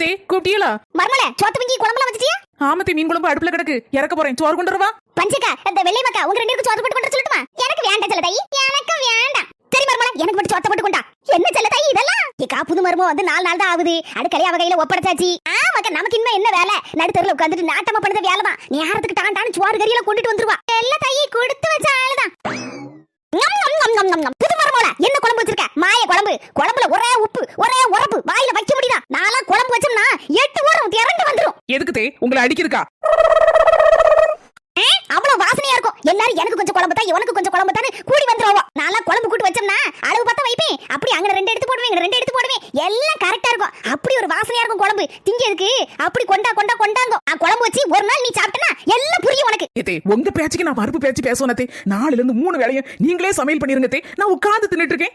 தே கூப்பிட்டீங்களா? மர்மல சோத்து பிங்கி குழம்புல வச்சிட்டியா? ஆமத்தி மீன் குழம்பு அடுப்புல கிடக்கு, இறக்க போறேன். சோறு கொண்டு வரவா? பஞ்சக்கா இந்த வெள்ளை மக்கா உங்க ரெண்டு பேருக்கு சோத்து போட்டு கொண்டு சொல்லட்டுமா? எனக்கு வேண்டாம் செல்ல தாயி, எனக்கு வேண்டாம். சரி மர்மல எனக்கு மட்டும் சோத்து போட்டு கொண்டா. என்ன செல்ல தாயி இதெல்லாம்? ஏக்கா புது மர்மோ வந்து 4 நாள் தான் ஆகுது. அடுக்கலைய அவ கையில ஒப்படைச்சாச்சு. மக்கா நமக்கு இன்னும் என்ன வேலை? நடுத்தருல உட்கார்ந்துட்டு நாட்டமா பண்ணத வேலை தான். நேரத்துக்கு டான் சோறு கறியில கொண்டுட்டு வந்துருவா. செல்ல தாயி கொடுத்து வச்ச ஆளுதான். புது மர்மோல என்ன குழம்பு வச்சிருக்க? மாய குழம்பு. குழம்புல ஒரே உப்பு ஒரே உரப்பு, வாயில வைக்க முடியுதா? நாளா குழம்பு வச்சோம்னா 8 வாரம் திரண்டு வந்துரும். எதுக்கு தே உங்களை அடிக்கிறக்கா? அவ்வளவு வாசனையா இருக்கும். எல்லாரும் எனக்கு கொஞ்சம் குழம்பு தான், இவனுக்கு கொஞ்சம் குழம்பு தானே கூடி வந்துருவோம். நாளா குழம்பு கூட்டு வச்சோம்னா அளவு பார்த்தா வைப்பேன். அப்படி அங்க 2 எடுத்து போடுவேன், 2 எடுத்து போடுவேன். எல்லாம் கரெக்டா இருக்கும். அப்படி ஒரு வாசனையா இருக்கும் குழம்பு. திங்கிறதுக்கு அப்படி கொண்டாங்க. குழம்பு வச்சு ஒரு நாள் நீ சாப்பிட்டனா எல்லாம் புரியும் உனக்கு. ஏதே உங்க பேச்சுக்கு நான் பருப்பு பேச்சு பேசுவேன் தே. 4ல இருந்து 3 வேளையும் நீங்களே சமையல் பண்ணிருங்க தே. நான் உட்கார்ந்து தின்னுட்டு இருக்கேன்.